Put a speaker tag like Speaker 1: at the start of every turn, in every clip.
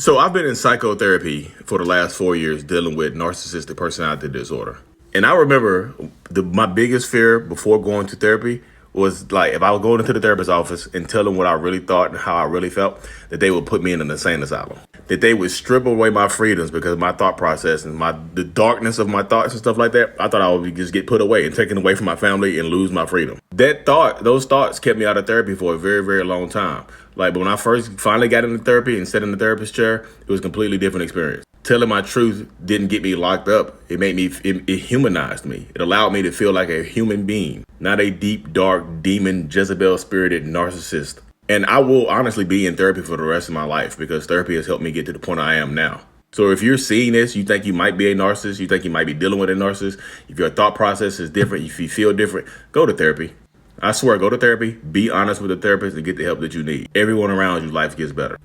Speaker 1: So I've been in psychotherapy for the last 4 years dealing with narcissistic personality disorder. And I remember my biggest fear before going to therapy was like if I would go into the therapist's office and tell them what I really thought and how I really felt, that they would put me in an insane asylum. That they would strip away my freedoms because of my thought process and the darkness of my thoughts and stuff like that. I thought I would just get put away and taken away from my family and lose my freedom. Those thoughts kept me out of therapy for a very, very long time. Like, but when I first finally got into therapy and sat in the therapist chair, it was a completely different experience. Telling my truth didn't get me locked up. It humanized me. It allowed me to feel like a human being, not a deep, dark, demon, Jezebel spirited narcissist. And I will honestly be in therapy for the rest of my life because therapy has helped me get to the point I am now. So if you're seeing this, you think you might be a narcissist, you think you might be dealing with a narcissist, if your thought process is different, if you feel different, go to therapy. I swear, go to therapy, be honest with the therapist, and get the help that you need. Everyone around you, life gets better.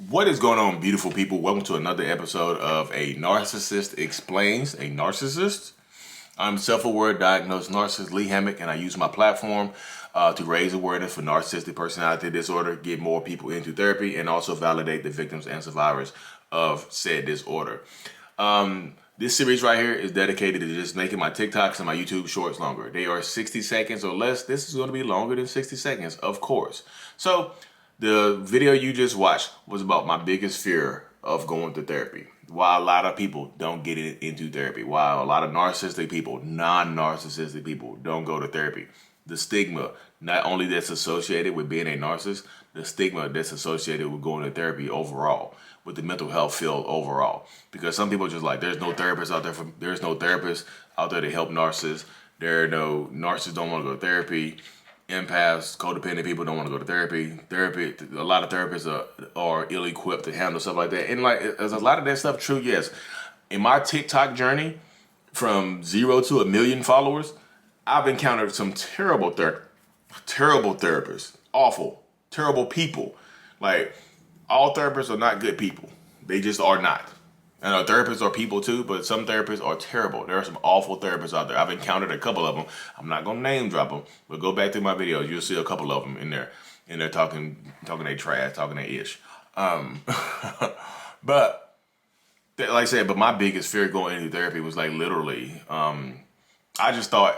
Speaker 1: What is going on, beautiful people? Welcome to another episode of A Narcissist Explains a Narcissist. I'm self-aware diagnosed narcissist Lee Hammock, and I use my platform to raise awareness for narcissistic personality disorder, get more people into therapy, and also validate the victims and survivors of said disorder. This series right here is dedicated to just making my TikToks and my YouTube shorts longer. They are 60 seconds or less. This is going to be longer than 60 seconds, of course. So the video you just watched was about my biggest fear of going to therapy. Why a lot of people don't get into therapy. Why a lot of narcissistic people, non-narcissistic people don't go to therapy. The stigma, not only that's associated with being a narcissist, the stigma that's associated with going to therapy overall, with the mental health field overall. Because some people are just like, there's no therapists out there to help narcissists. There are no narcissists don't want to go to therapy. Empaths, codependent people don't want to go to therapy. A lot of therapists are ill-equipped to handle stuff like that. And like, is a lot of that stuff true? Yes. In my TikTok journey, from 0 to 1 million followers, I've encountered some terrible therapists, awful, terrible people. Like, all therapists are not good people. They just are not. I know therapists are people too, but some therapists are terrible. There are some awful therapists out there. I've encountered a couple of them. I'm not gonna name drop them, but go back through my videos. You'll see a couple of them in there, talking they trash, talking they ish. But like I said, but my biggest fear going into therapy was like literally, I just thought.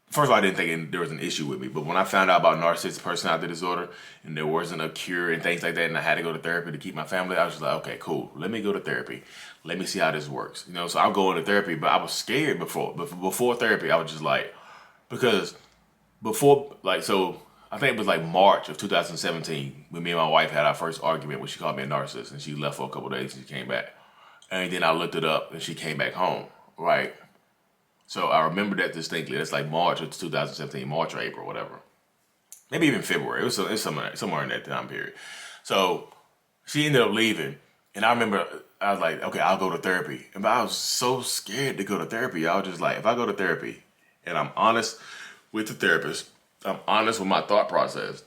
Speaker 1: First of all, I didn't think there was an issue with me, but when I found out about narcissistic personality disorder and there wasn't a cure and things like that, and I had to go to therapy to keep my family, I was just like, okay, cool. Let me go to therapy. Let me see how this works. So I'll go into therapy, but I was scared before therapy. I was just like, because so I think it was like March of 2017 when me and my wife had our first argument when she called me a narcissist, and she left for a couple of days and she came back. And then I looked it up and she came back home, right? So I remember that distinctly. It's like March of 2017, March or April, whatever. Maybe even February. It's somewhere in that time period. So she ended up leaving. And I remember I was like, okay, I'll go to therapy. But I was so scared to go to therapy. I was just like, if I go to therapy and I'm honest with the therapist, I'm honest with my thought process,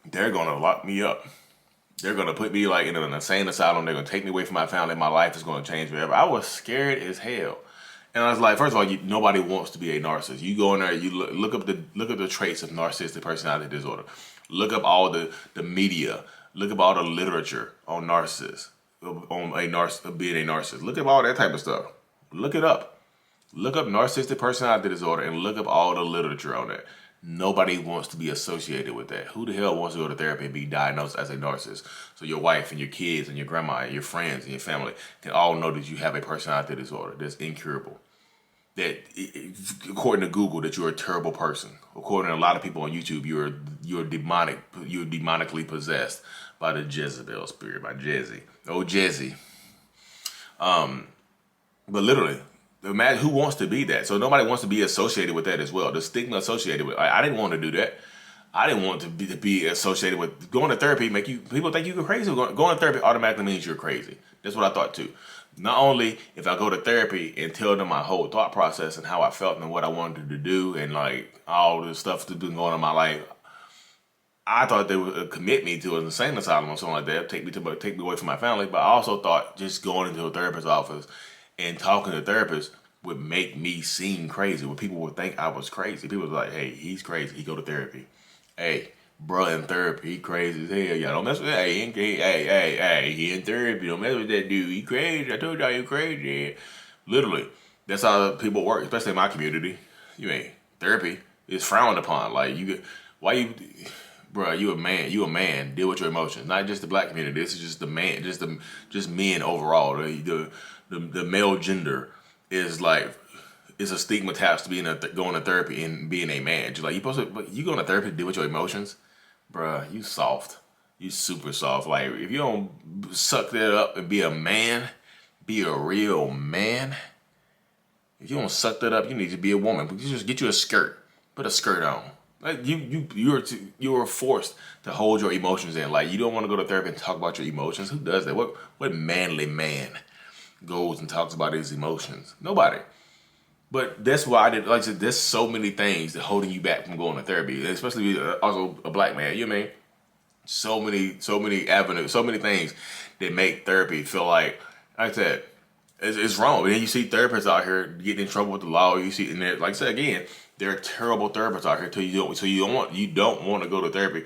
Speaker 1: they're going to lock me up. They're going to put me like in an insane asylum. They're going to take me away from my family. My life is going to change forever. I was scared as hell. And I was like, first of all, nobody wants to be a narcissist. You go in there, you look up the traits of narcissistic personality disorder. Look up all the media. Look up all the literature on narcissists, on being a narcissist. Look up all that type of stuff. Look it up. Look up narcissistic personality disorder and look up all the literature on that. Nobody wants to be associated with that. Who the hell wants to go to therapy and be diagnosed as a narcissist? So your wife and your kids and your grandma and your friends and your family can all know that you have a personality disorder that's incurable. That, according to Google, that you're a terrible person. According to a lot of people on YouTube, you're demonic. You're demonically possessed by the Jezebel spirit, by Jezzy. Oh, Jezzy. But literally, imagine who wants to be that. So nobody wants to be associated with that as well. The stigma associated with. I didn't want to do that. I didn't want to be associated with going to therapy. People think you're crazy. Going to therapy automatically means you're crazy. That's what I thought too. Not only if I go to therapy and tell them my whole thought process and how I felt and what I wanted to do and like all the stuff that's been going on in my life, I thought they would commit me to an insane asylum or something like that, take me away from my family. But I also thought just going into a therapist's office and talking to the therapist would make me seem crazy. Where people would think I was crazy. People would be like, hey, he's crazy. He go to therapy. Hey, bruh in therapy. He crazy as hell. Y'all don't mess with that. He in therapy. Don't mess with that dude. He crazy. I told y'all he crazy. Literally, that's how people work, especially in my community. You mean therapy is frowned upon. Like you get, why you, bruh, you a man. You a man. Deal with your emotions. Not just the black community. This is just the man. Just men overall. The male gender is like, it's a stigma attached to being going to therapy and being a man. Just like you going to therapy to deal with your emotions, bruh. You soft. You super soft. Like if you don't suck that up and be a man, be a real man. If you don't suck that up, you need to be a woman. But you just get you a skirt. Put a skirt on. Like you're forced to hold your emotions in. Like you don't want to go to therapy and talk about your emotions. Who does that? What manly man goes and talks about his emotions? Nobody. But that's why I did. Like I said, there's so many things that holding you back from going to therapy, especially also a black man. You know what I mean? So many avenues, so many things that make therapy feel like I said, it's wrong. And then you see therapists out here getting in trouble with the law. You see, and like I said again, there are terrible therapists out here. You don't want to go to therapy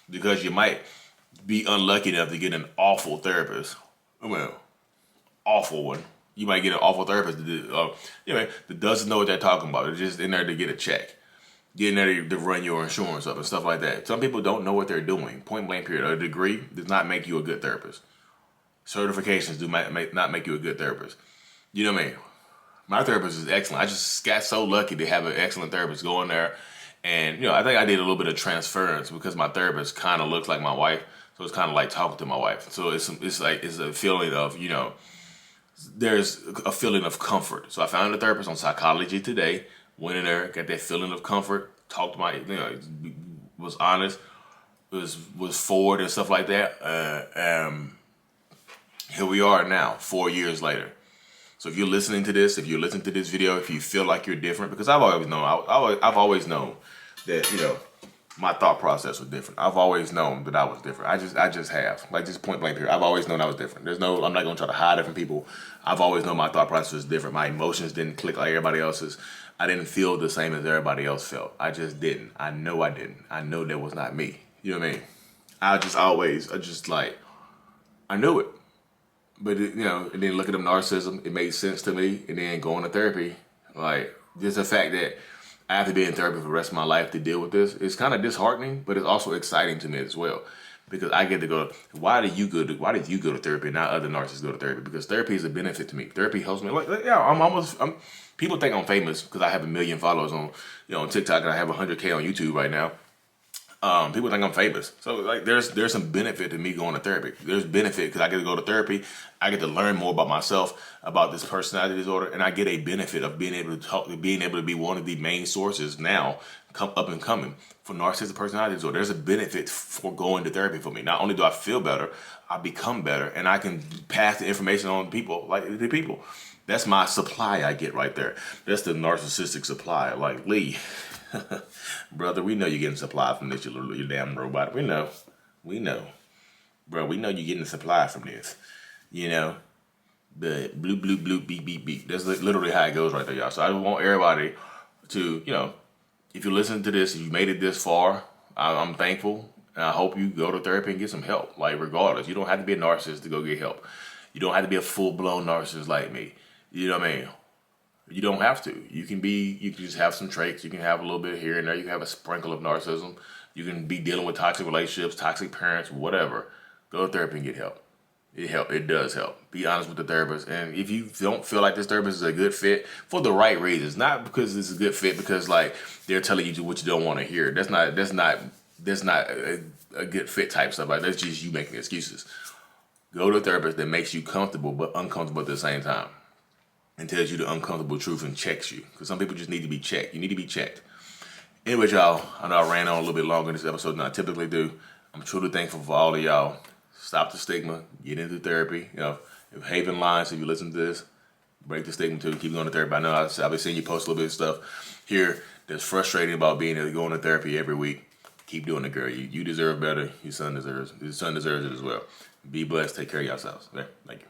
Speaker 1: because you might be unlucky enough to get an awful therapist. Well, awful one. You might get an awful therapist that doesn't know what they're talking about. They're just in there to get a check, get in there to run your insurance up and stuff like that. Some people don't know what they're doing. Point blank period. A degree does not make you a good therapist. Certifications not make you a good therapist. You know what I mean? My therapist is excellent. I just got so lucky to have an excellent therapist go in there. And, I think I did a little bit of transference because my therapist kind of looks like my wife. So it's kind of like talking to my wife. So it's a feeling of, there's a feeling of comfort. So I found a therapist on Psychology Today, went in there, got that feeling of comfort, talked to my, was honest, was forward and stuff like that. Here we are now, 4 years later. So if you're listening to this, video, if you feel like you're different, because I've always known that, my thought process was different. I've always known that I was different. I just have. Like just point blank here. I've always known I was different. I'm not gonna try to hide it from people. I've always known my thought process was different. My emotions didn't click like everybody else's. I didn't feel the same as everybody else felt. I just didn't. I know I didn't. I know that was not me. You know what I mean? I knew it. But, and then looking at narcissism, it made sense to me. And then going to therapy, like, just the fact that I have to be in therapy for the rest of my life to deal with this, it's kind of disheartening, but it's also exciting to me as well. Because I get to go, why did you go to therapy and not other narcissists go to therapy? Because therapy is a benefit to me. Therapy helps me. People think I'm famous because I have 1 million followers on TikTok and I have 100K on YouTube right now. People think I'm famous. So like there's some benefit to me going to therapy. There's benefit because I get to go to therapy. I get to learn more about myself, about this personality disorder, and I get a benefit of being able to talk, being able to be one of the main sources now up and coming for narcissistic personality disorder. There's a benefit for going to therapy for me. Not only do I feel better, I become better, and I can pass the information on people, like the people. That's my supply I get right there. That's the narcissistic supply. Like Lee. Brother, we know you're getting supply from this, you damn robot. We know. Bro, we know you're getting supply from this. The bloop, bloop, bloop, beep, beep, beep. That's literally how it goes right there, y'all. So I want everybody to, if you're listening to this, if you made it this far, I'm thankful. And I hope you go to therapy and get some help. Like, regardless, you don't have to be a narcissist to go get help. You don't have to be a full-blown narcissist like me. You know what I mean? You don't have to. You can just have some traits. You can have a little bit here and there. You can have a sprinkle of narcissism. You can be dealing with toxic relationships, toxic parents, whatever. Go to therapy and get help. It does help. Be honest with the therapist. And if you don't feel like this therapist is a good fit for the right reasons, not because it's a good fit because like they're telling you what you don't want to hear. That's not a good fit type stuff. Like that's just you making excuses. Go to a therapist that makes you comfortable but uncomfortable at the same time. And tells you the uncomfortable truth and checks you. Because some people just need to be checked. You need to be checked. Anyways, y'all, I know I ran on a little bit longer in this episode than I typically do. I'm truly thankful for all of y'all. Stop the stigma. Get into therapy. If Haven Lines, if you listen to this, break the stigma too. Keep going to therapy. I know I've been seeing you post a little bit of stuff here that's frustrating about being able to go into therapy every week. Keep doing it, girl. You deserve better. Your son deserves it as well. Be blessed. Take care of yourselves. Okay? Thank you.